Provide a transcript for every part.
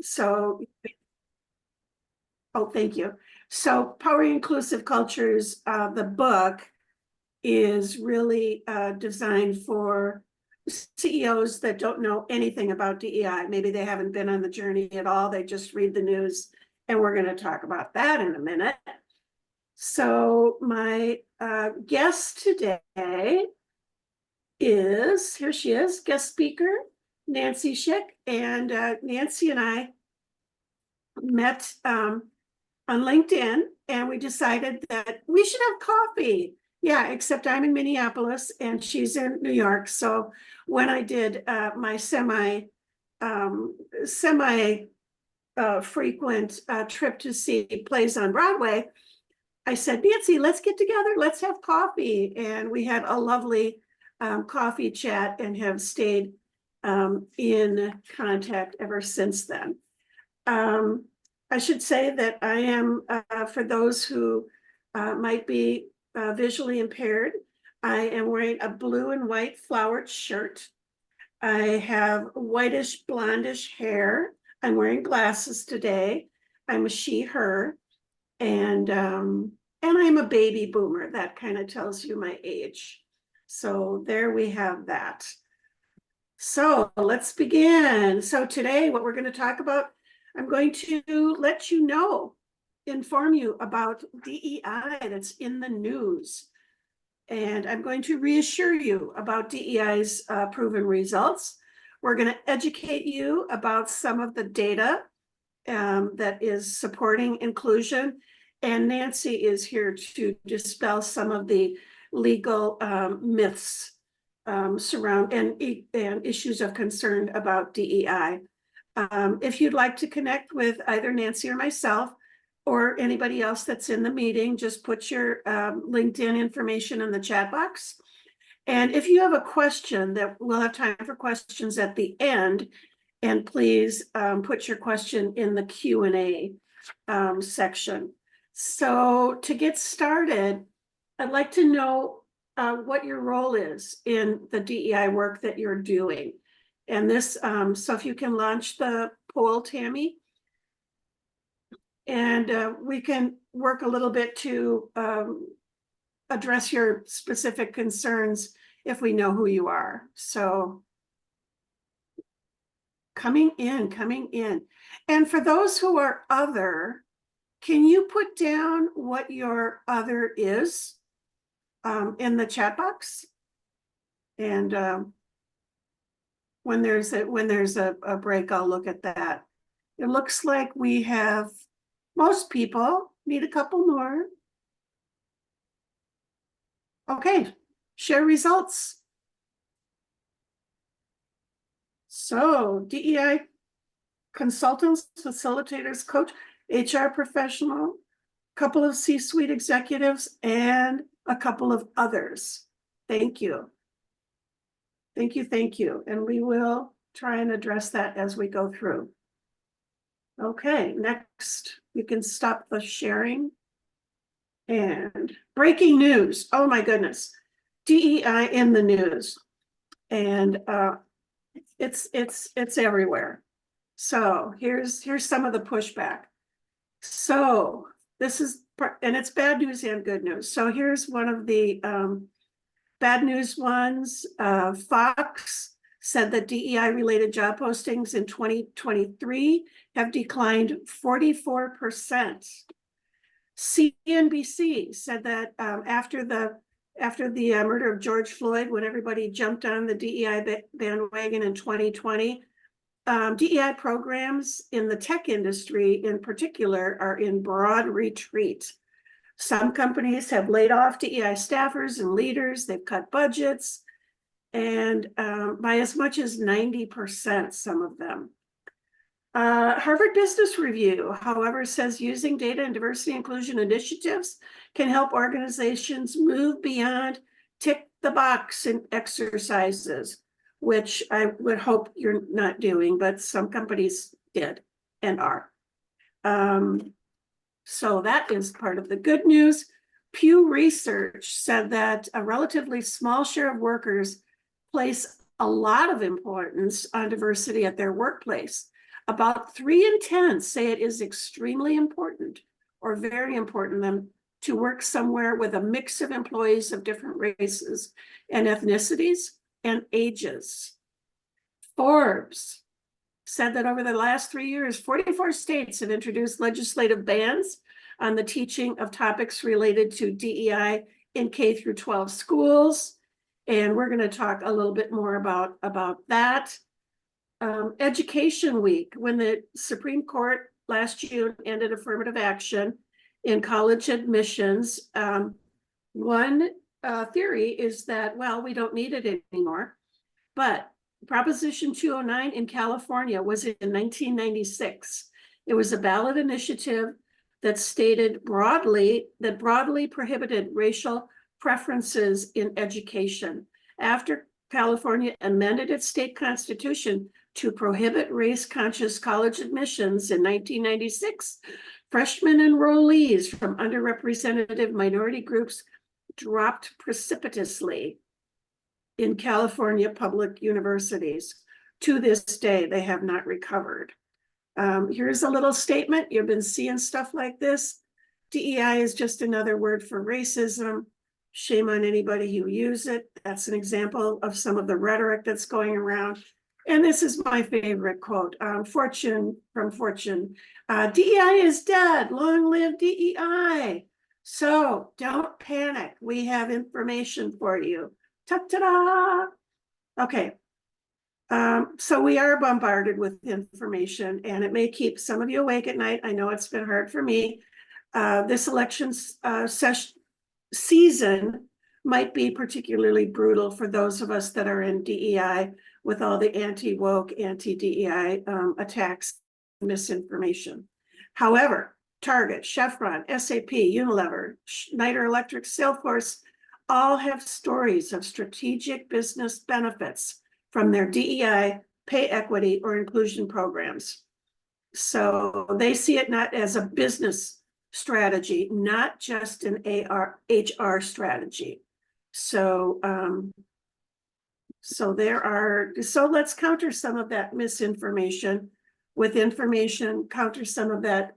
So, oh, thank you. So Powering Inclusive Cultures, the book is really designed for CEOs that don't know anything about DEI. Maybe they haven't been on the journey at all. They just read the news, and we're going to talk about that in a minute. So my guest today is, here she is, guest speaker, Nance Schick. And Nancy and I met on LinkedIn, and we decided that we should have coffee. Yeah, except I'm in Minneapolis and she's in New York. So when I did my semi frequent trip to see plays on Broadway, I said, Nancy, let's get together, let's have coffee. And we had a lovely coffee chat and have stayed in contact ever since then. I should say that I am, for those who might be visually impaired, I am wearing a blue and white flowered shirt. I have whitish blondish hair. I'm wearing glasses today. I'm a she, her, and I'm a baby boomer. That kind of tells you my age. So there we have that. So let's begin. So today, what we're going to talk about, I'm going to let you know, inform you about DEI that's in the news. And I'm going to reassure you about DEI's proven results. We're going to educate you about some of the data that is supporting inclusion. And Nancy is here to dispel some of the legal myths surround and issues of concern about DEI. If you'd like to connect with either Nancy or myself or anybody else that's in the meeting, just put your LinkedIn information in the chat box. And if you have a question, that we'll have time for questions at the end, and please put your question in the Q&A section. So to get started, I'd like to know what your role is in the DEI work that you're doing. And this, so if you can launch the poll, Tammy, and we can work a little bit to address your specific concerns if we know who you are. So coming in. And for those who are other, can you put down what your other is in the chat box? And when there's a break, I'll look at that. It looks like we have most people. Need a couple more. Okay, share results. So DEI consultants, facilitators, coach, HR professional, couple of C-suite executives, and a couple of others. Thank you. Thank you, thank you. And we will try and address that as we go through. Okay, next, you can stop the sharing. And breaking news. Oh my goodness. DEI in the news. And it's everywhere. So here's some of the pushback. So this is, and it's bad news and good news. So here's one of the bad news ones. Fox said that DEI related job postings in 2023 have declined 44%. CNBC said that after the murder of George Floyd, when everybody jumped on the DEI bandwagon in 2020, DEI programs in the tech industry in particular are in broad retreat. Some companies have laid off DEI staffers and leaders. They've cut budgets, and by as much as 90%, some of them. Harvard Business Review, however, says using data and diversity inclusion initiatives can help organizations move beyond tick the box and exercises, which I would hope you're not doing, but some companies did and are. So that is part of the good news. Pew Research said that a relatively small share of workers place a lot of importance on diversity at their workplace. About 3 in 10 say it is extremely important or very important them to work somewhere with a mix of employees of different races and ethnicities and ages. Forbes said that over the last 3 years, 44 states have introduced legislative bans on the teaching of topics related to DEI in K through 12 schools. And we're going to talk a little bit more about that. Education Week, when the Supreme Court last June ended affirmative action in college admissions, one theory is that, well, we don't need it anymore. But Proposition 209 in California was in 1996. It was a ballot initiative that stated broadly prohibited racial preferences in education. After California amended its state constitution to prohibit race-conscious college admissions in 1996, freshman enrollees from underrepresented minority groups dropped precipitously in California public universities. To this day, they have not recovered. Here's a little statement. You've been seeing stuff like this. DEI is just another word for racism. Shame on anybody who use it. That's an example of some of the rhetoric that's going around. And this is my favorite quote, Fortune from Fortune. DEI is dead. Long live DEI. So don't panic. We have information for you. Ta-ta-da! Okay, so we are bombarded with information, and it may keep some of you awake at night. I know it's been hard for me. This election season might be particularly brutal for those of us that are in DEI with all the anti-woke, anti-DEI attacks, misinformation. However, Target, Chevron, SAP, Unilever, Schneider Electric, Salesforce, all have stories of strategic business benefits from their DEI, pay equity, or inclusion programs. So they see it not as a business strategy, not just an HR strategy. So, so let's counter some of that misinformation with information, counter some of that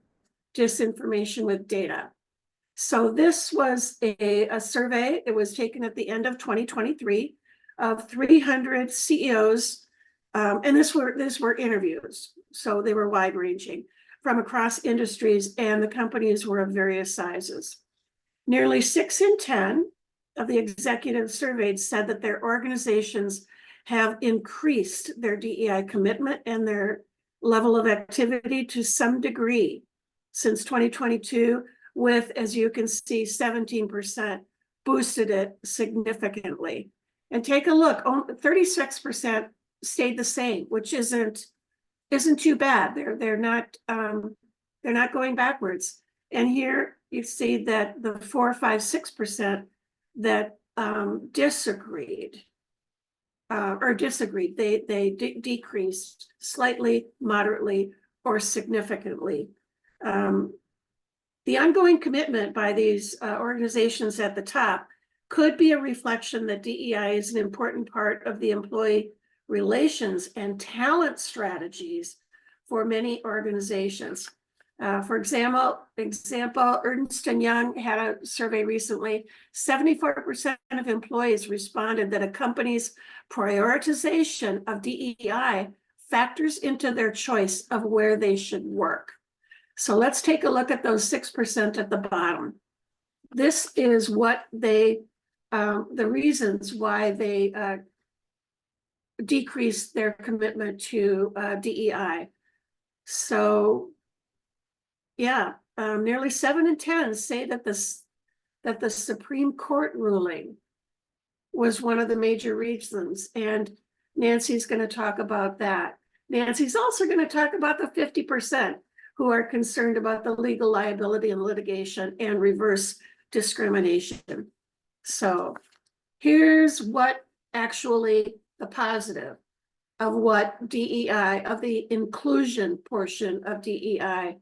disinformation with data. So this was a survey. It was taken at the end of 2023 of 300 CEOs, and these were interviews. So they were wide ranging from across industries, and the companies were of various sizes. Nearly 6 in 10 of the executives surveyed said that their organizations have increased their DEI commitment and their level of activity to some degree since 2022, with, as you can see, 17% boosted it significantly. And take a look, 36% stayed the same, which isn't too bad. They're not going backwards. And here you see that the 4, 5, 6% that disagreed, they decreased slightly, moderately, or significantly. The ongoing commitment by these organizations at the top could be a reflection that DEI is an important part of the employee relations and talent strategies for many organizations. For example, Ernst & Young had a survey recently. 74% of employees responded that a company's prioritization of DEI factors into their choice of where they should work. So let's take a look at those 6% at the bottom. This is what they, the reasons why they decreased their commitment to DEI. So yeah, nearly 7 in 10 say that the Supreme Court ruling was one of the major reasons, and Nancy's going to talk about that. Nancy's also going to talk about the 50% who are concerned about the legal liability and litigation and reverse discrimination. So here's what actually the positive of what DEI, of the inclusion portion of DEI.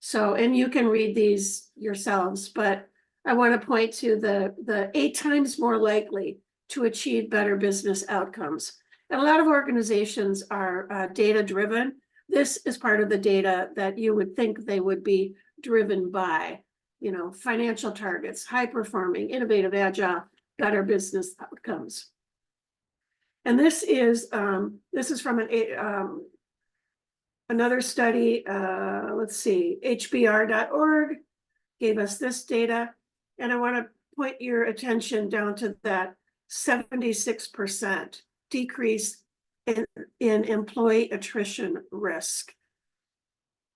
So, and you can read these yourselves, but I want to point to the 8 times more likely to achieve better business outcomes. And a lot of organizations are data driven. this is part of the data that you would think they would be driven by, you know, financial targets, high performing, innovative, agile, better business outcomes. And this is from another study, let's see, hbr.org gave us this data. And I want to point your attention down to that 76% decrease in employee attrition risk.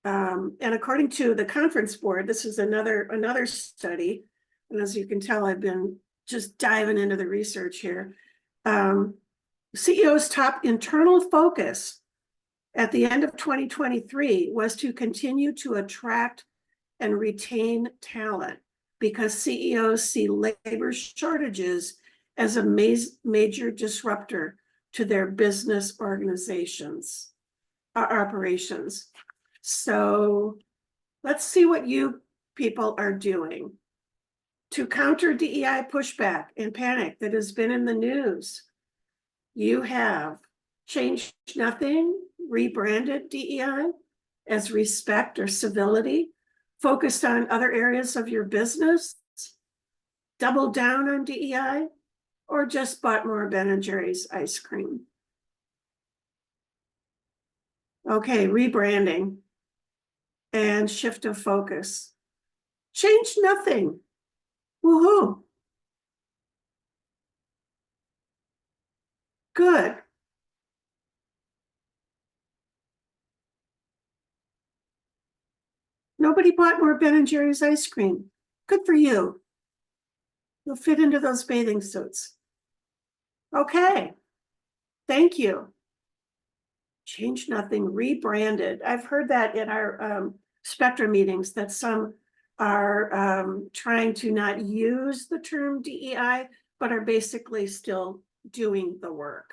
And according to the conference board, this is another study. And as you can tell, I've been just diving into the research here. CEO's top internal focus at the end of 2023 was to continue to attract and retain talent, because CEOs see labor shortages as a major disruptor to their business operations. So let's see what you people are doing to counter DEI pushback and panic that has been in the news. You have changed nothing, rebranded DEI as respect or civility, focused on other areas of your business, doubled down on DEI, or just bought more Ben & Jerry's ice cream. Okay, rebranding and shift of focus. Change nothing. Woohoo. Good. Nobody bought more Ben & Jerry's ice cream. Good for you. You'll fit into those bathing suits. Okay. Thank you. Change nothing, rebranded. I've heard that in our Spectra meetings, that some are trying to not use the term DEI, but are basically still doing the work.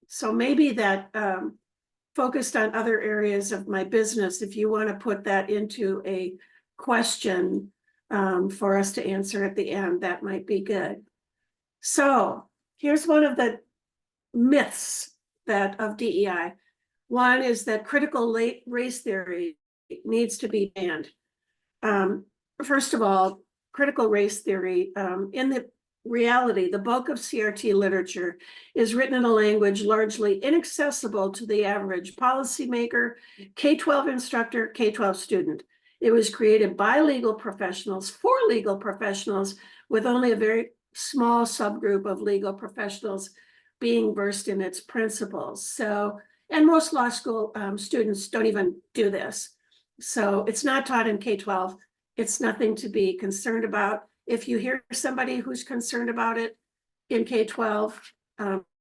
So maybe that focused on other areas of my business, if you want to put that into a question for us to answer at the end, that might be good. So here's one of the myths of DEI. One is that critical race theory needs to be banned. First of all, critical race theory, in the reality, the bulk of CRT literature is written in a language largely inaccessible to the average policymaker, K-12 instructor, K-12 student. It was created by legal professionals for legal professionals, with only a very small subgroup of legal professionals being versed in its principles. So, and most law school students don't even do this. So it's not taught in K-12. It's nothing to be concerned about. If you hear somebody who's concerned about it in K-12,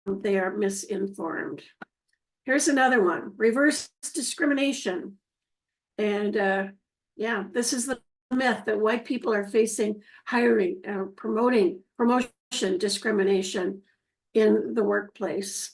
they are misinformed. Here's another one, reverse discrimination. And yeah, this is the myth that white people are facing hiring, promotion discrimination in the workplace.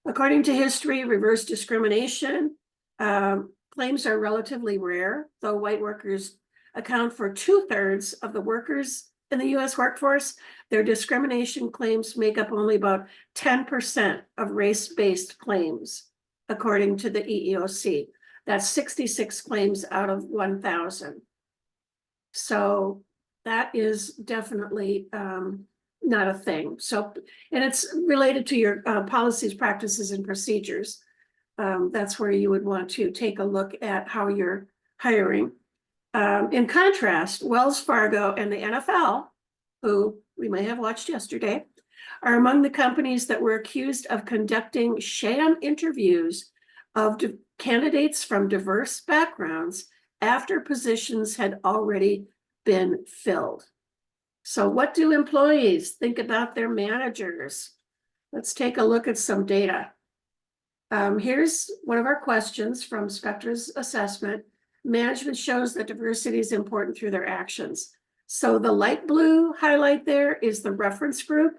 According to history, reverse discrimination claims are relatively rare, though white workers account for 2/3 of the workers in the US workforce. Their discrimination claims make up only about 10% of race-based claims, according to the EEOC. That's 66 claims out of 1,000. So that is definitely not a thing. So, and it's related to your policies, practices, and procedures. That's where you would want to take a look at how you're hiring. In contrast, Wells Fargo and the NFL, who we may have watched yesterday, are among the companies that were accused of conducting sham interviews of candidates from diverse backgrounds after positions had already been filled. So what do employees think about their managers? Let's take a look at some data. Here's one of our questions from Spectra's assessment. Management shows that diversity is important through their actions. So the light blue highlight there is the reference group,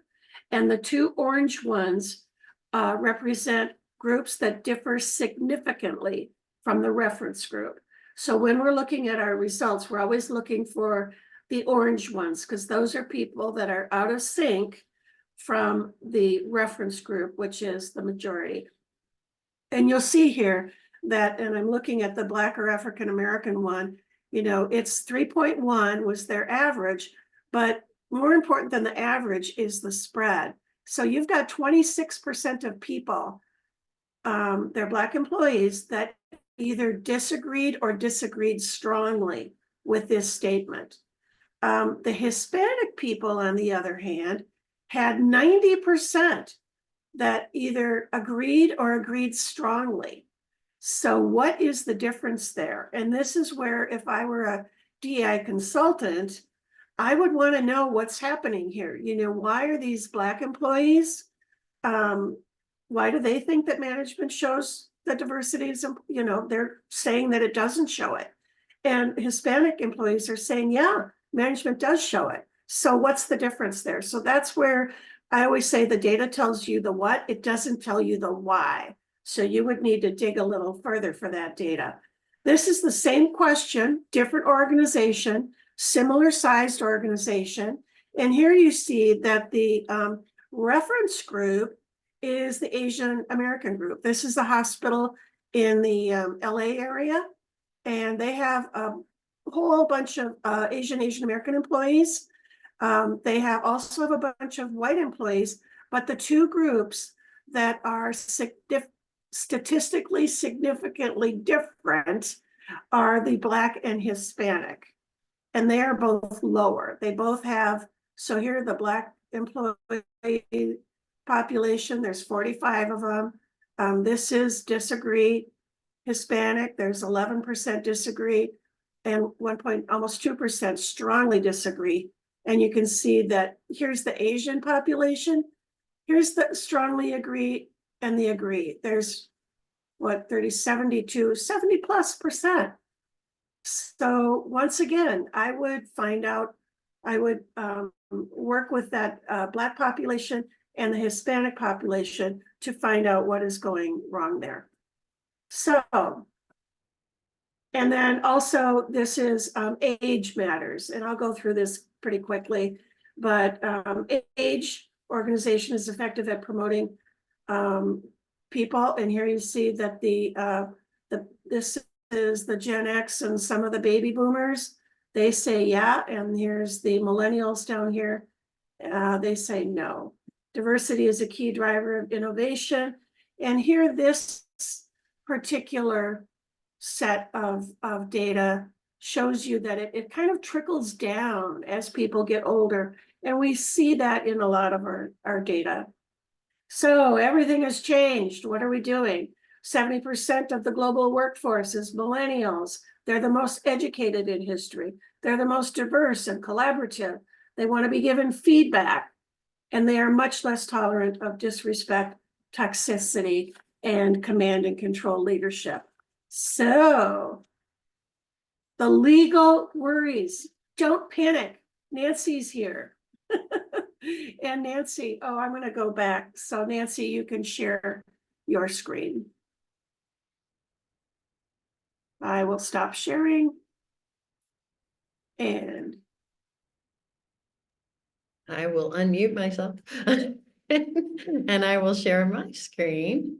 and the two orange ones represent groups that differ significantly from the reference group. So when we're looking at our results, we're always looking for the orange ones, because those are people that are out of sync from the reference group, which is the majority. And you'll see here that, and I'm looking at the Black or African American one, it's 3.1 was their average, but more important than the average is the spread. So you've got 26% of people, they're Black employees, that either disagreed or disagreed strongly with this statement. The Hispanic people, on the other hand, had 90% that either agreed or agreed strongly. So what is the difference there? And this is where, if I were a DEI consultant, I would want to know what's happening here. Why are these Black employees, why do they think that management shows the diversity is, they're saying that it doesn't show it. And Hispanic employees are saying, yeah, management does show it. So what's the difference there? So that's where I always say the data tells you the what, it doesn't tell you the why. So you would need to dig a little further for that data. This is the same question, different organization, similar sized organization. And here you see that the reference group is the Asian American group. This is the hospital in the LA area. And they have a whole bunch of Asian American employees. They also have a bunch of white employees, but the two groups that are statistically significantly different are the Black and Hispanic, and they are both lower. They both have, so here are the Black employee population, there's 45 of them. This is disagree. Hispanic, there's 11% disagree, and almost 2% strongly disagree. And you can see that here's the Asian population, here's the strongly agree and the agree. There's 72, 70+%. So once again, I would work with that Black population and the Hispanic population to find out what is going wrong there. So, and then also this is age matters, and I'll go through this pretty quickly, but age organization is effective at promoting people. And here you see that this is the Gen X and some of the baby boomers. They say yeah, and here's the millennials down here. They say no. Diversity is a key driver of innovation. And here, this particular set of data shows you that it kind of trickles down as people get older. And we see that in a lot of our data. So everything has changed. What are we doing? 70% of the global workforce is millennials. They're the most educated in history. They're the most diverse and collaborative. They want to be given feedback, and they are much less tolerant of disrespect, toxicity, and command and control leadership. So the legal worries, don't panic. Nancy's here. And Nancy, I'm going to go back. So Nancy, you can share your screen. I will stop sharing. And I will unmute myself and I will share my screen.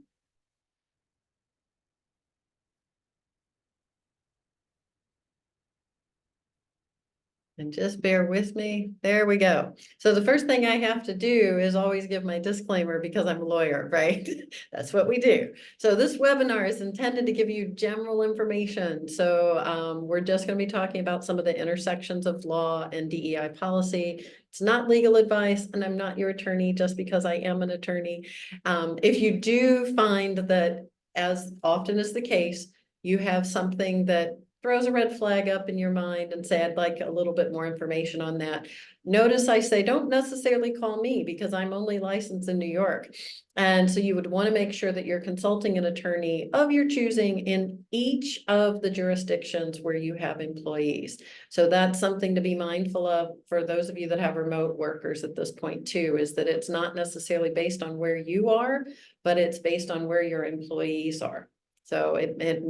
And just bear with me. There we go. So the first thing I have to do is always give my disclaimer because I'm a lawyer, right? That's what we do. So this webinar is intended to give you general information. So we're just going to be talking about some of the intersections of law and DEI policy. It's not legal advice, and I'm not your attorney just because I am an attorney. If you do find that, as often is the case, you have something that throws a red flag up in your mind and say, I'd like a little bit more information on that. Notice I say, don't necessarily call me because I'm only licensed in New York. And so you would want to make sure that you're consulting an attorney of your choosing in each of the jurisdictions where you have employees. So that's something to be mindful of for those of you that have remote workers at this point too, is that it's not necessarily based on where you are, but it's based on where your employees are. So it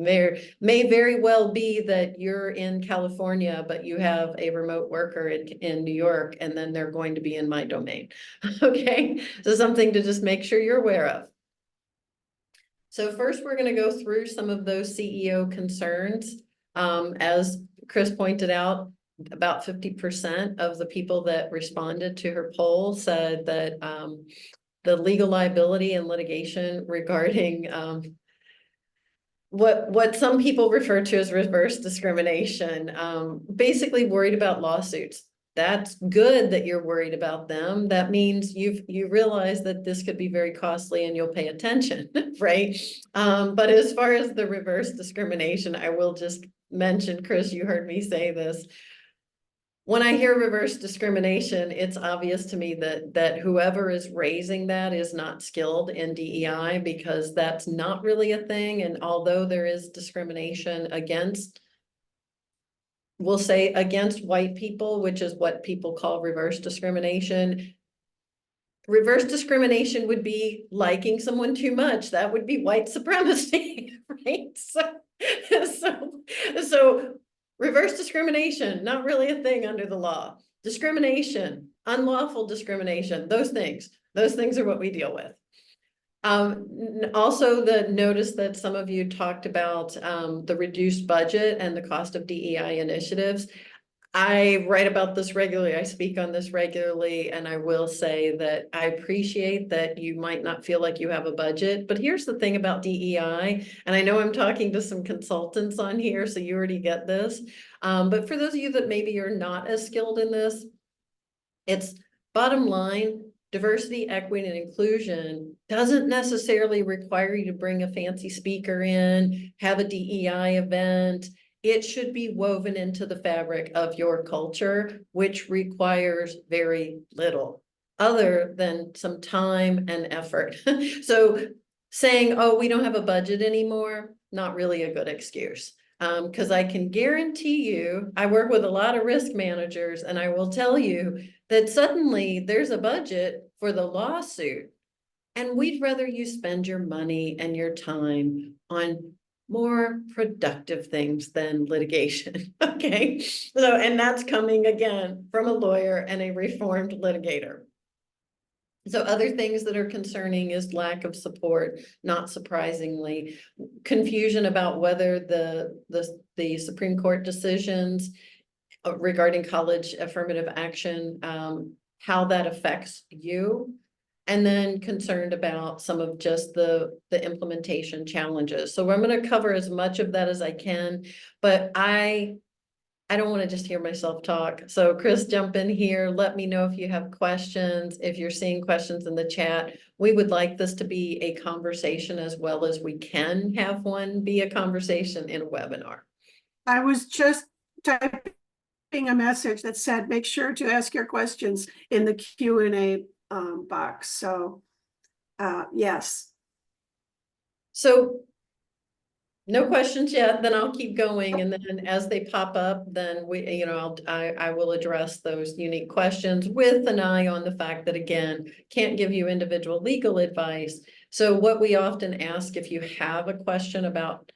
may very well be that you're in California, but you have a remote worker in New York, and then they're going to be in my domain. Okay, so something to just make sure you're aware of. So first, we're going to go through some of those CEO concerns. As Chris pointed out, about 50% of the people that responded to her poll said that the legal liability and litigation regarding what some people refer to as reverse discrimination, basically worried about lawsuits. That's good that you're worried about them. That means you realize that this could be very costly and you'll pay attention, right? But as far as the reverse discrimination, I will just mention, Chris, you heard me say this. When I hear reverse discrimination, it's obvious to me that whoever is raising that is not skilled in DEI, because that's not really a thing. And although there is discrimination against, we'll say against white people, which is what people call reverse discrimination. Reverse discrimination would be liking someone too much. That would be white supremacy, right? So reverse discrimination, not really a thing under the law. Discrimination, unlawful discrimination, those things are what we deal with. Also, the notice that some of you talked about the reduced budget and the cost of DEI initiatives. I write about this regularly. I speak on this regularly, and I will say that I appreciate that you might not feel like you have a budget. But here's the thing about DEI, and I know I'm talking to some consultants on here, so you already get this. But for those of you that maybe are not as skilled in this, it's bottom line. Diversity, equity, and inclusion doesn't necessarily require you to bring a fancy speaker in, have a DEI event. It should be woven into the fabric of your culture, which requires very little other than some time and effort. So saying, oh, we don't have a budget anymore, not really a good excuse. Because I can guarantee you, I work with a lot of risk managers, and I will tell you that suddenly there's a budget for the lawsuit, and we'd rather you spend your money and your time on more productive things than litigation. Okay, so, and that's coming again from a lawyer and a reformed litigator. So other things that are concerning is lack of support, not surprisingly, confusion about whether the Supreme Court decisions regarding college affirmative action, how that affects you. And then concerned about some of just the implementation challenges. So I'm going to cover as much of that as I can, but I don't want to just hear myself talk. So Chris, jump in here. Let me know if you have questions. If you're seeing questions in the chat, we would like this to be a conversation as well as we can have one be a conversation in a webinar. I was just typing a message that said, make sure to ask your questions in the Q&A box. So yes. So no questions yet, then I'll keep going. And then as they pop up, then I will address those unique questions with an eye on the fact that, again, can't give you individual legal advice. So what we often ask, if you have a question about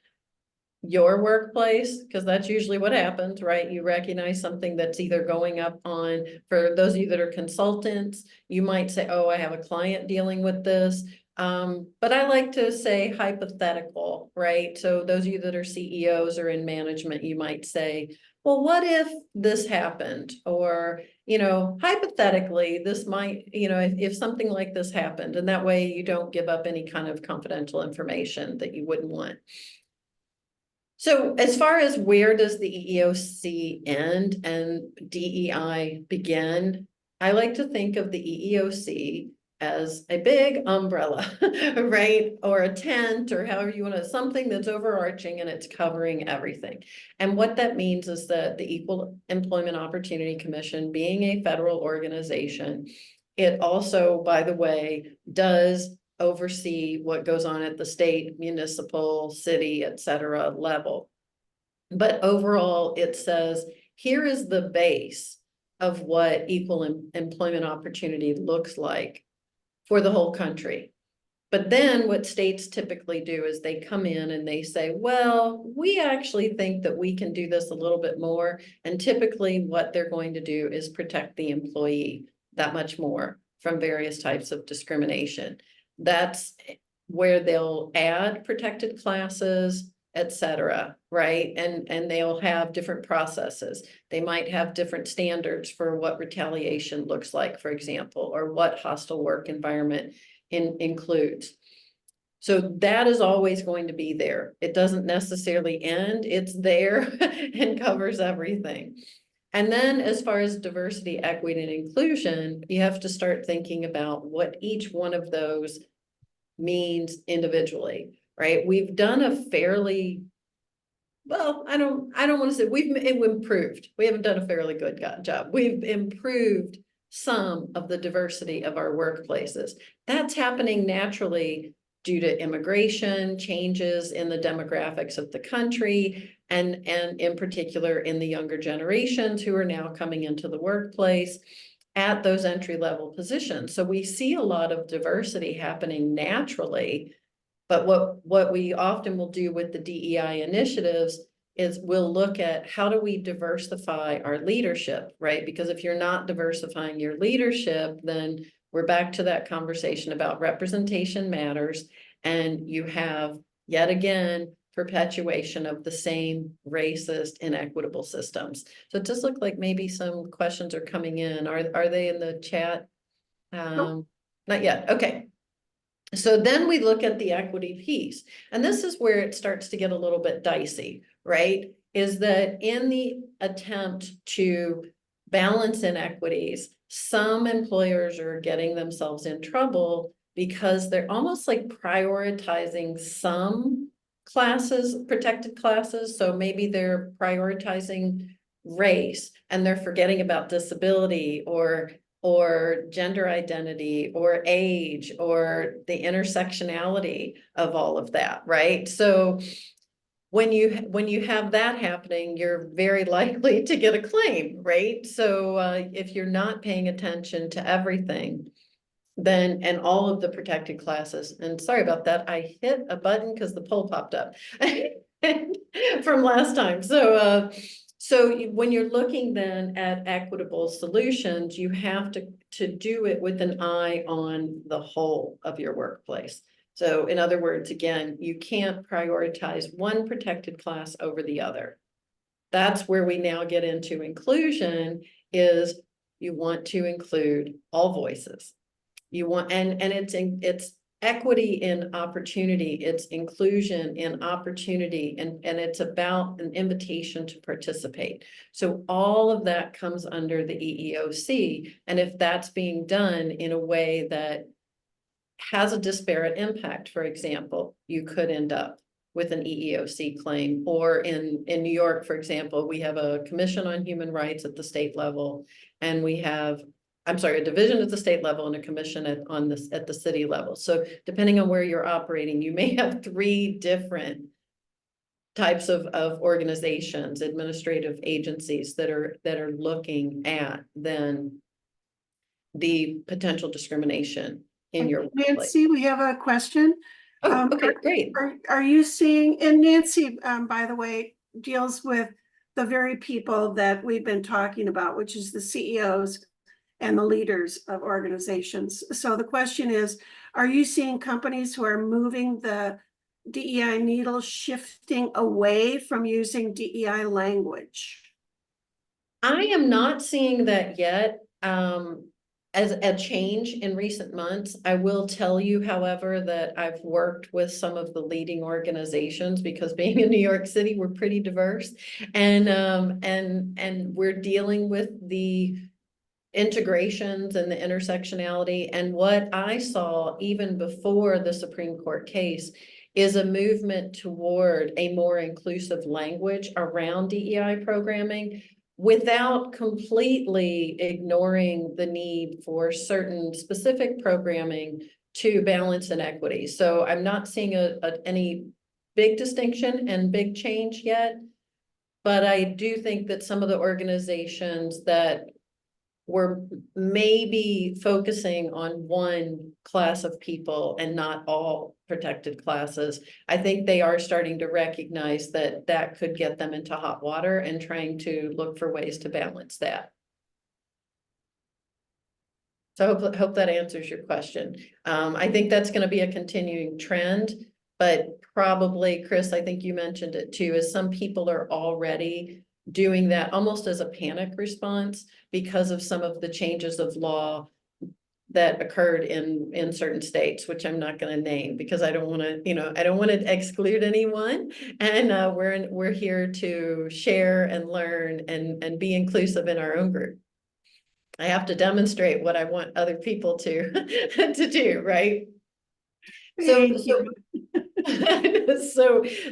your workplace, because that's usually what happens, right? You recognize something that's either going up on, for those of you that are consultants, you might say, oh, I have a client dealing with this. But I like to say hypothetical, right? So those of you that are CEOs or in management, you might say, well, what if this happened? Or, hypothetically, this might, if something like this happened, and that way you don't give up any kind of confidential information that you wouldn't want. So as far as where does the EEOC end and DEI begin, I like to think of the EEOC as a big umbrella, right? Or a tent, or however you want to, something that's overarching and it's covering everything. And what that means is that the Equal Employment Opportunity Commission, being a federal organization, it also, by the way, does oversee what goes on at the state, municipal, city, et cetera level. But overall, it says, here is the base of what equal employment opportunity looks like for the whole country. But then what states typically do is they come in and they say, well, we actually think that we can do this a little bit more. And typically what they're going to do is protect the employee that much more from various types of discrimination. That's where they'll add protected classes, et cetera, right? And they'll have different processes. They might have different standards for what retaliation looks like, for example, or what hostile work environment includes. So that is always going to be there. It doesn't necessarily end, it's there and covers everything. And then as far as diversity, equity, and inclusion, you have to start thinking about what each one of those means individually, right? We've done a fairly, well, I don't want to say we've improved. We haven't done a fairly good job. We've improved some of the diversity of our workplaces. That's happening naturally due to immigration, changes in the demographics of the country, and in particular in the younger generations who are now coming into the workplace at those entry-level positions. So we see a lot of diversity happening naturally, but what we often will do with the DEI initiatives is we'll look at how do we diversify our leadership, right? Because if you're not diversifying your leadership, then we're back to that conversation about representation matters, and you have yet again perpetuation of the same racist, inequitable systems. So it does look like maybe some questions are coming in. Are they in the chat? Nope. Not yet. Okay. So then we look at the equity piece, and this is where it starts to get a little bit dicey, right? Is that in the attempt to balance inequities, some employers are getting themselves in trouble because they're almost like prioritizing some classes, protected classes. So maybe they're prioritizing race and they're forgetting about disability or gender identity or age or the intersectionality of all of that, right? So when you have that happening, you're very likely to get a claim, right? So if you're not paying attention to everything, then and all of the protected classes, and sorry about that, I hit a button because the poll popped up from last time. So when you're looking then at equitable solutions, you have to do it with an eye on the whole of your workplace. So in other words, again, you can't prioritize one protected class over the other. That's where we now get into inclusion, is you want to include all voices. You want, and it's equity in opportunity, it's inclusion in opportunity, and it's about an invitation to participate. So all of that comes under the EEOC, and if that's being done in a way that has a disparate impact, for example, you could end up with an EEOC claim. Or in New York, for example, we have a Commission on Human Rights at the state level, and we have, I'm sorry, a division at the state level and a commission at the city level. So depending on where you're operating, you may have 3 different types of organizations, administrative agencies that are looking at then the potential discrimination in your workplace. Nancy, we have a question. Oh, okay, great. Are you seeing, and Nancy, by the way, deals with the very people that we've been talking about, which is the CEOs and the leaders of organizations. So the question is, are you seeing companies who are moving the DEI needle, shifting away from using DEI language? I am not seeing that yet. As a change in recent months. I will tell you, however, that I've worked with some of the leading organizations, because being in New York City, we're pretty diverse, and we're dealing with the integrations and the intersectionality. And what I saw even before the Supreme Court case is a movement toward a more inclusive language around DEI programming, without completely ignoring the need for certain specific programming to balance inequity. So I'm not seeing any big distinction and big change yet, but I do think that some of the organizations that were maybe focusing on one class of people and not all protected classes, I think they are starting to recognize that that could get them into hot water, and trying to look for ways to balance that. So hope that answers your question. I think that's going to be a continuing trend, but probably, Chris, I think you mentioned it too, is some people are already doing that almost as a panic response because of some of the changes of law that occurred in certain states, which I'm not going to name because I don't want to, I don't want to exclude anyone. And we're here to share and learn and be inclusive in our own group. I have to demonstrate what I want other people to to do, right? So Thank you.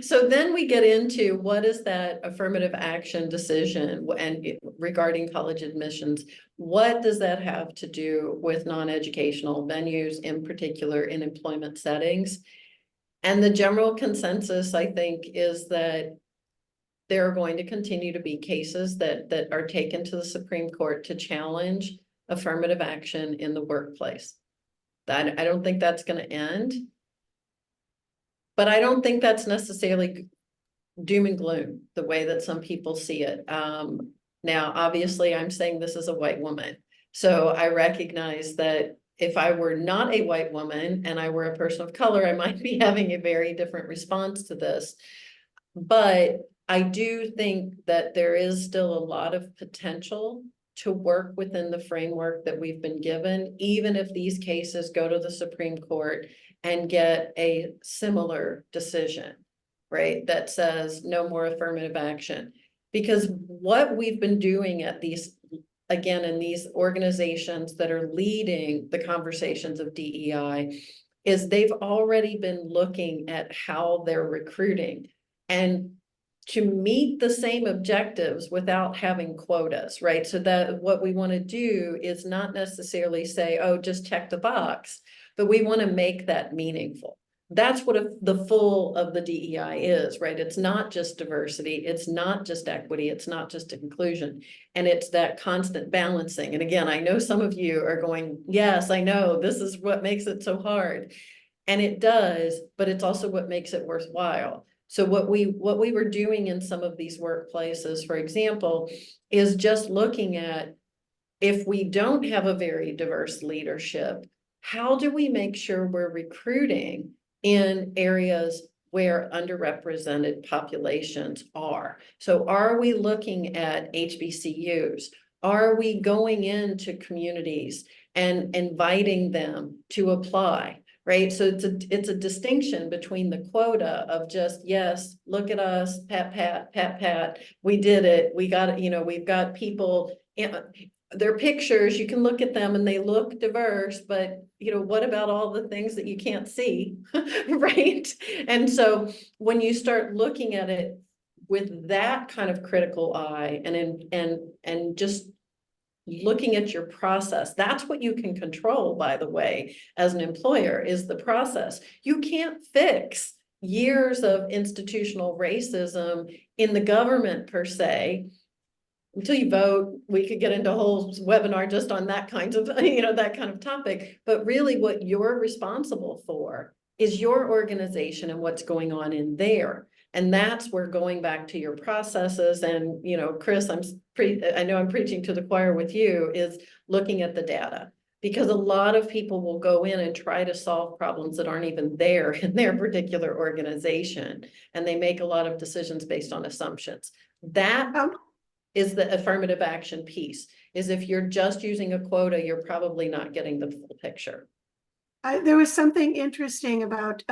so then we get into what is that affirmative action decision and regarding college admissions, what does that have to do with non-educational venues, in particular in employment settings? And the general consensus, I think, is that there are going to continue to be cases that are taken to the Supreme Court to challenge affirmative action in the workplace. I don't think that's going to end. But I don't think that's necessarily doom and gloom, the way that some people see it. Now, obviously, I'm saying this as a white woman. So I recognize that if I were not a white woman and I were a person of color, I might be having a very different response to this. But I do think that there is still a lot of potential to work within the framework that we've been given, even if these cases go to the Supreme Court and get a similar decision, right? That says no more affirmative action. Because what we've been doing at these, again, in these organizations that are leading the conversations of DEI, is they've already been looking at how they're recruiting and to meet the same objectives without having quotas, right? So that what we want to do is not necessarily say, oh, just check the box, but we want to make that meaningful. That's what the full of the DEI is, right? It's not just diversity, it's not just equity, it's not just inclusion, and it's that constant balancing. And again, I know some of you are going, yes, I know, this is what makes it so hard. And it does, but it's also what makes it worthwhile. So what we were doing in some of these workplaces, for example, is just looking at, if we don't have a very diverse leadership, how do we make sure we're recruiting in areas where underrepresented populations are? So are we looking at HBCUs? Are we going into communities and inviting them to apply? Right. So it's a distinction between the quota of just, yes, look at us, pat, pat, pat, pat. We did it. We got it. We've got people, their pictures, you can look at them and they look diverse, but what about all the things that you can't see? Right. And so when you start looking at it with that kind of critical eye and just looking at your process, that's what you can control, by the way, as an employer, is the process. You can't fix years of institutional racism in the government per se until you vote. We could get into a whole webinar just on that kind of that kind of topic, but really what you're responsible for is your organization and what's going on in there. And that's where, going back to your processes, and Chris, I know I'm preaching to the choir with you, is looking at the data, because a lot of people will go in and try to solve problems that aren't even there in their particular organization, and they make a lot of decisions based on assumptions. That is the affirmative action piece, is if you're just using a quota, you're probably not getting the full picture. There was something interesting about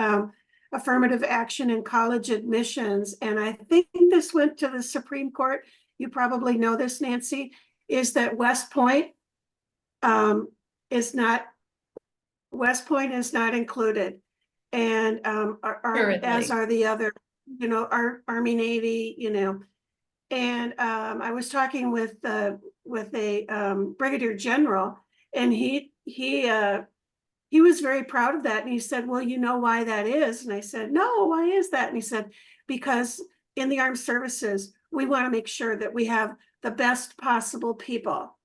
affirmative action in college admissions, and I think this went to the Supreme Court. You probably know this, Nancy, is that West Point is not included, and as are the other, our Army, Navy, and I was talking with a brigadier general, and he was very proud of that. And he said, well, you know why that is? And I said, no, why is that? And he said, because in the armed services, we want to make sure that we have the best possible people.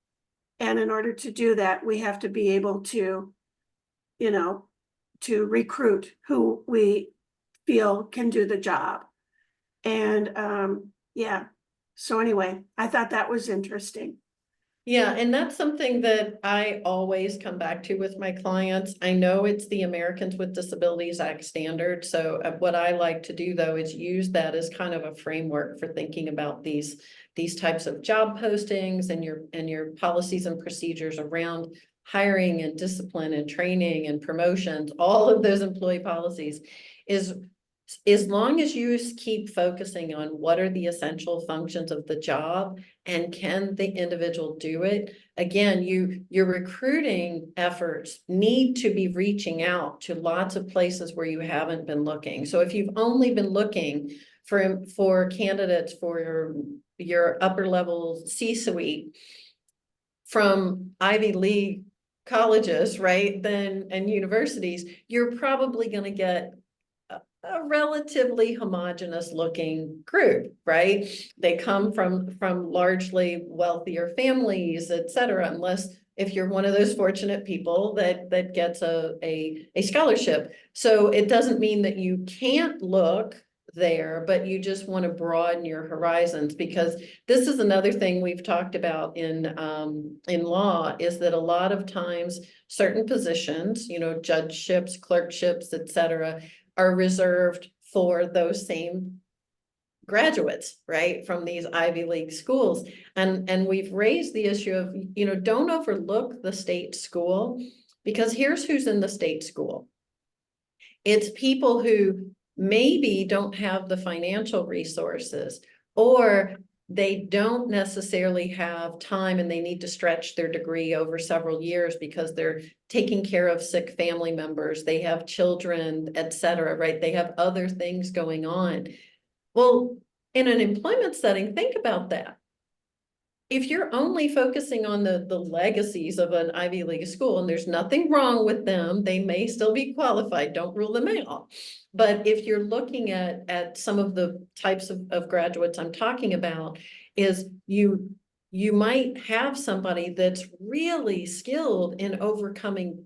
And in order to do that, we have to be able to, to recruit who we feel can do the job. And yeah. So anyway, I thought that was interesting. Yeah, and that's something that I always come back to with my clients. I know it's the Americans with Disabilities Act standard. So what I like to do though is use that as kind of a framework for thinking about these types of job postings and your policies and procedures around hiring and discipline and training and promotions, all of those employee policies is as long as you keep focusing on what are the essential functions of the job and can the individual do it, again, your recruiting efforts need to be reaching out to lots of places where you haven't been looking. So if you've only been looking for candidates for your upper level C-suite from Ivy League colleges, right, then and universities, you're probably going to get a relatively homogeneous looking group, right? They come from largely wealthier families, et cetera, unless if you're one of those fortunate people that gets a scholarship. So it doesn't mean that you can't look there, but you just want to broaden your horizons, because this is another thing we've talked about in law, is that a lot of times certain positions, you know, judgeships, clerkships, et cetera, are reserved for those same graduates, right, from these Ivy League schools. And we've raised the issue of, you know, don't overlook the state school, because here's who's in the state school. It's people who maybe don't have the financial resources, or they don't necessarily have time and they need to stretch their degree over several years because they're taking care of sick family members, they have children, et cetera, right? They have other things going on. Well, in an employment setting, think about that. If you're only focusing on the legacies of an Ivy League school, and there's nothing wrong with them, they may still be qualified, don't rule them out. But if you're looking at some of the types of graduates I'm talking about, is you might have somebody that's really skilled in overcoming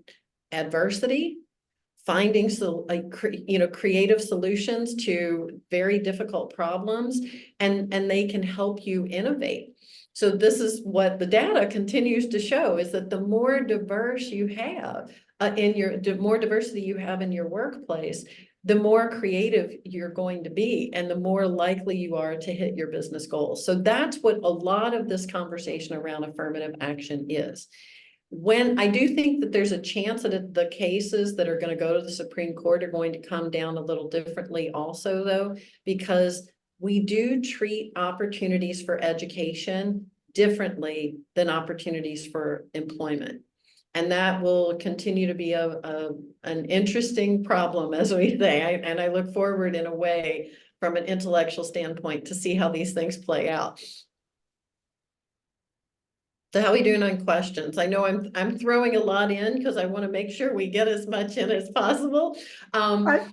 adversity, finding creative solutions to very difficult problems, and they can help you innovate. So this is what the data continues to show, is that the more diverse you have more diversity you have in your workplace, the more creative you're going to be and the more likely you are to hit your business goals. So that's what a lot of this conversation around affirmative action is. When I do think that there's a chance that the cases that are going to go to the Supreme Court are going to come down a little differently also, though, because we do treat opportunities for education differently than opportunities for employment. And that will continue to be an interesting problem, as we say. And I look forward in a way from an intellectual standpoint to see how these things play out. So how are we doing on questions? I know I'm throwing a lot in because I want to make sure we get as much in as possible. I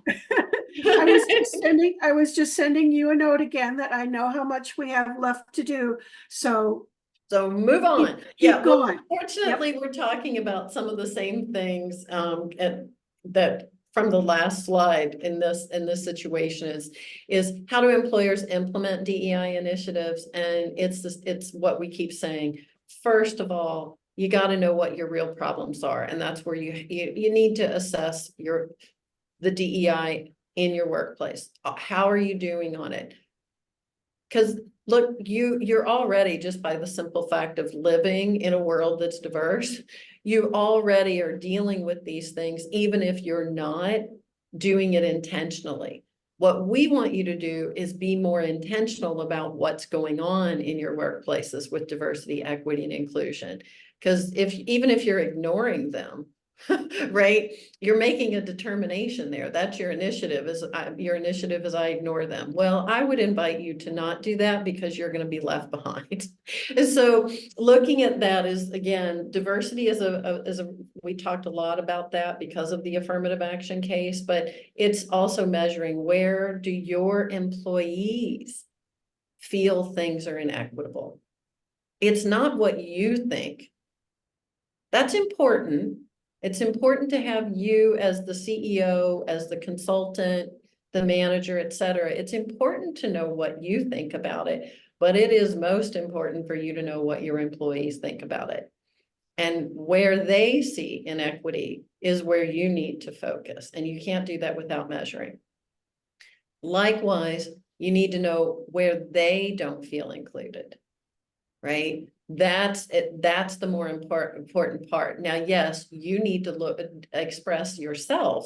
was just sending you a note again that I know how much we have left to do. So move on. Keep going. Fortunately, we're talking about some of the same things that from the last slide in this situation is how do employers implement DEI initiatives? And it's what we keep saying. First of all, you got to know what your real problems are, and that's where you need to assess the DEI in your workplace. How are you doing on it? Because look, you're already, just by the simple fact of living in a world that's diverse, you already are dealing with these things, even if you're not doing it intentionally. What we want you to do is be more intentional about what's going on in your workplaces with diversity, equity, and inclusion. Because even if you're ignoring them, right, you're making a determination there. That's your initiative. Your initiative is I ignore them. Well, I would invite you to not do that, because you're going to be left behind. And so looking at that is, again, diversity is we talked a lot about that because of the affirmative action case, but it's also measuring, where do your employees feel things are inequitable? It's not what you think. That's important. It's important to have you as the CEO, as the consultant, the manager, et cetera. It's important to know what you think about it. but it is most important for you to know what your employees think about it. And where they see inequity is where you need to focus, and you can't do that without measuring. Likewise, you need to know where they don't feel included, right? That's it. That's the more important part. Now, yes, you need to express yourself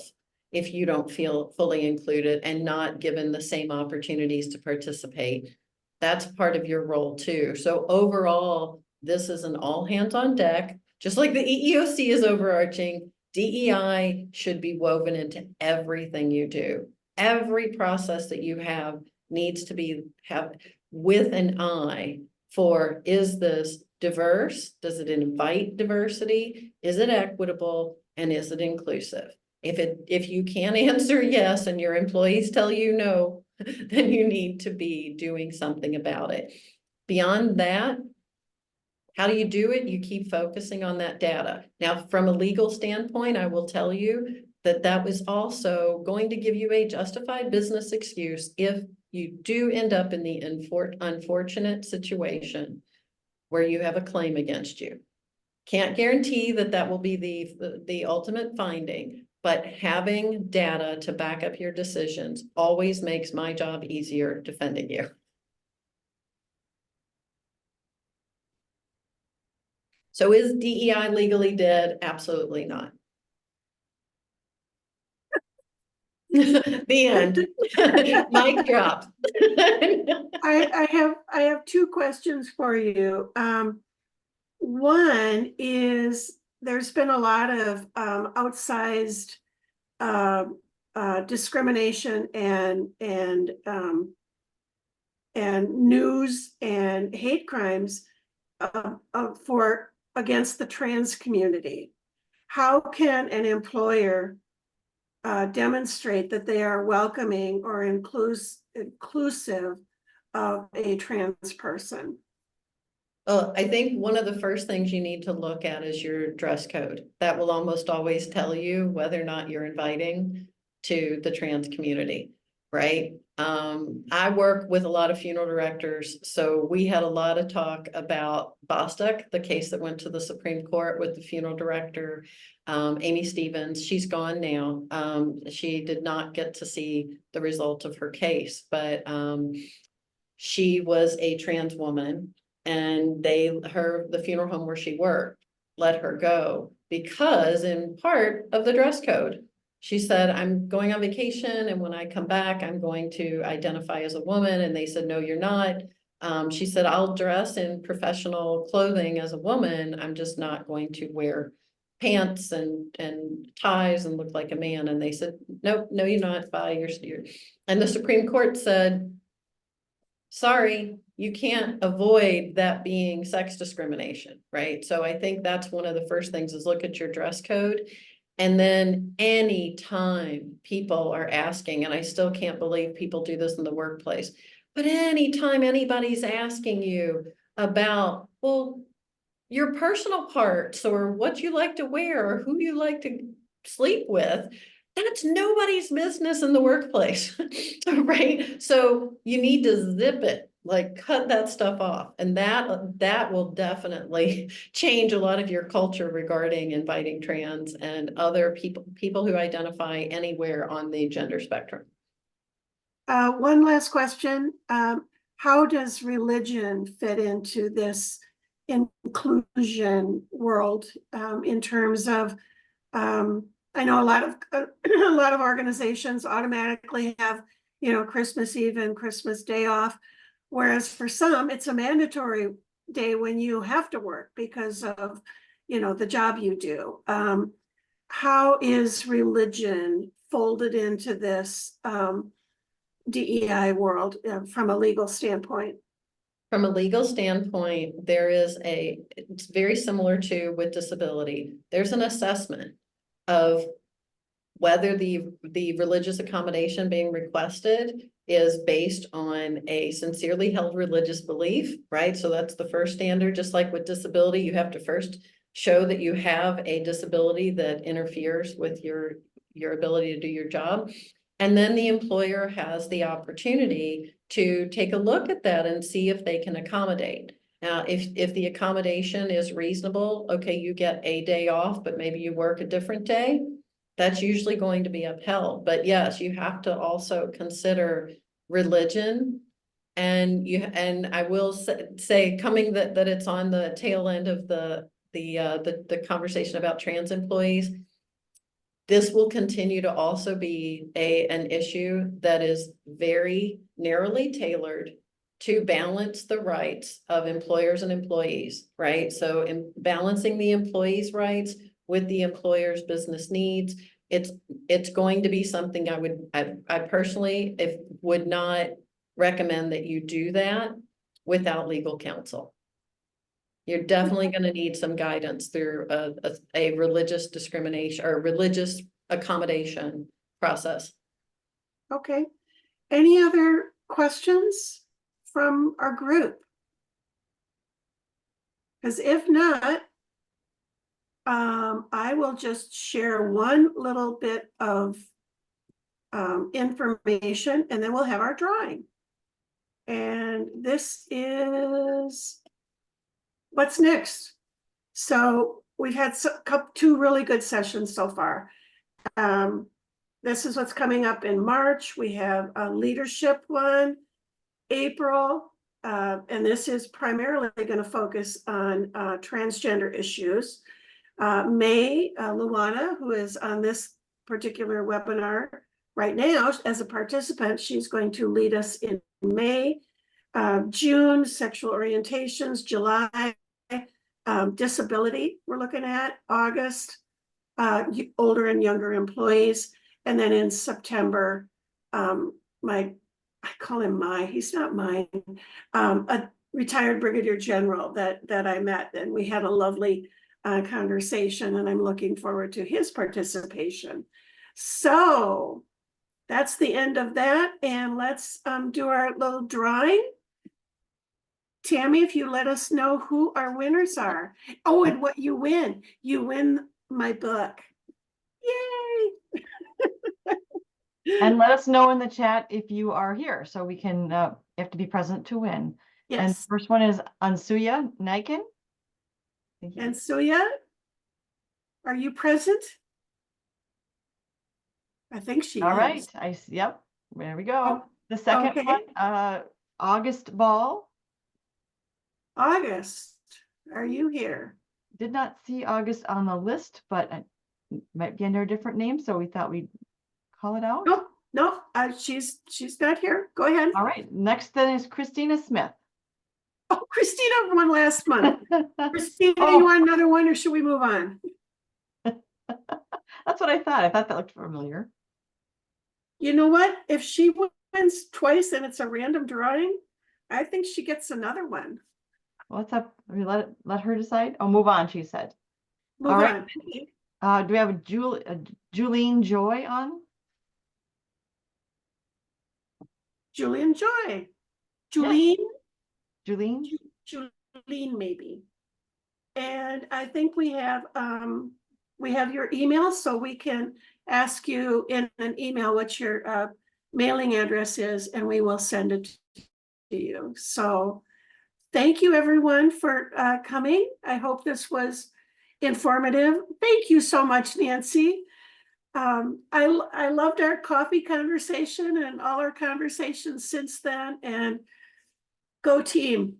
if you don't feel fully included and not given the same opportunities to participate. That's part of your role too. So overall, this is an all hands on deck. Just like the EEOC is overarching, DEI should be woven into everything you do. Every process that you have needs to have with an eye for, is this diverse? Does it invite diversity? Is it equitable? And is it inclusive? If you can't answer yes and your employees tell you no, then you need to be doing something about it. Beyond that, how do you do it? You keep focusing on that data. Now, from a legal standpoint, I will tell you that that was also going to give you a justified business excuse if you do end up in the unfortunate situation where you have a claim against you. Can't guarantee that that will be the ultimate finding, but having data to back up your decisions always makes my job easier defending you. So is DEI legally dead? Absolutely not. The end. Mic drop. I have two questions for you. One is, there's been a lot of outsized discrimination and news and hate crimes against the trans community. How can an employer demonstrate that they are welcoming or inclusive of a trans person? Well, I think one of the first things you need to look at is your dress code. That will almost always tell you whether or not you're inviting to the trans community, right? I work with a lot of funeral directors, so we had a lot of talk about Bostock, the case that went to the Supreme Court with the funeral director, Amy Stevens. She's gone now. She did not get to see the result of her case, but she was a trans woman, and the funeral home where she worked let her go because in part of the dress code. She said, I'm going on vacation, and when I come back, I'm going to identify as a woman. And they said, no, you're not. She said, I'll dress in professional clothing as a woman. I'm just not going to wear pants and ties and look like a man. And they said, nope, no, you're not. Bye. You're. And the Supreme Court said, sorry, you can't avoid that being sex discrimination, right? So I think that's one of the first things is look at your dress code. And then anytime people are asking, and I still can't believe people do this in the workplace, but anytime anybody's asking you about, well, your personal parts or what you like to wear or who you like to sleep with, that's nobody's business in the workplace, right? So you need to zip it, like cut that stuff off. And that will definitely change a lot of your culture regarding inviting trans and other people who identify anywhere on the gender spectrum. One last question. How does religion fit into this inclusion world in terms of, I know a lot of organizations automatically have, Christmas Eve and Christmas Day off, whereas for some it's a mandatory day when you have to work because of, the job you do. How is religion folded into this DEI world from a legal standpoint? From a legal standpoint, it's very similar to with disability. There's an assessment of whether the religious accommodation being requested is based on a sincerely held religious belief, right? So that's the first standard. Just like with disability, you have to first show that you have a disability that interferes with your ability to do your job. And then the employer has the opportunity to take a look at that and see if they can accommodate. Now, if the accommodation is reasonable, okay, you get a day off, but maybe you work a different day. That's usually going to be upheld. But yes, you have to also consider religion. And I will say coming that it's on the tail end of the conversation about trans employees. This will continue to also be an issue that is very narrowly tailored to balance the rights of employers and employees, right? So in balancing the employees' rights with the employer's business needs, it's going to be something I personally would not recommend that you do that without legal counsel. You're definitely going to need some guidance through a religious discrimination or religious accommodation process. Okay. Any other questions from our group? Because if not, I will just share one little bit of information, and then we'll have our drawing. And this is what's next. So we've had two really good sessions so far. This is what's coming up in March. We have a leadership one, April, and this is primarily going to focus on transgender issues. May, Luana, who is on this particular webinar right now as a participant, she's going to lead us in May. June, sexual orientations. July, disability we're looking at. August, older and younger employees. And then in September, I call him he's not mine, a retired brigadier general that I met, and we had a lovely conversation, and I'm looking forward to his participation. So that's the end of that, and let's do our little drawing. Tammy, if you let us know who our winners are. Oh, and what you win my book. Yay! And let us know in the chat if you are here, so we can, you have to be present to win. Yes. And first one is Ansuya Naikin. Ansuya, are you present? I think she All is. right, yep, there we go. Oh, The second okay. one, August Ball. August, are you here? Did not see August on the list, but it might be under a different name, so we thought we'd call it out. No, she's not here. Go ahead. All right, next then is Christina Smith. Oh, Christina won last month. Christina, Oh. you want another one, or should we move on? That's what I thought. I thought that looked familiar. You know what? If she wins twice and it's a random drawing, I think she gets another one. What's up? We let her decide. Oh, move on, she said. Move All on. right. Do we have a Julene Joy on? Julian Joy. Julene? Julene? Julene, maybe. And I think we have your email, so we can ask you in an email what your mailing address is, and we will send it to you. So thank you, everyone, for coming. I hope this was informative. Thank you so much, Nancy. I loved our coffee conversation and all our conversations since then, and go team.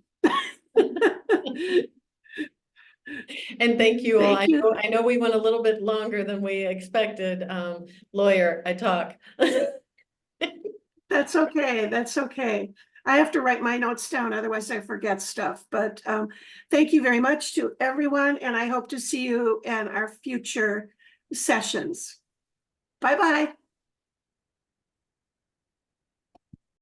And thank you all. Thank you. I know we went a little bit longer than we expected. Lawyer, I talk. That's okay. That's okay. I have to write my notes down, otherwise I forget stuff. But thank you very much to everyone, and I hope to see you in our future sessions. Bye-bye.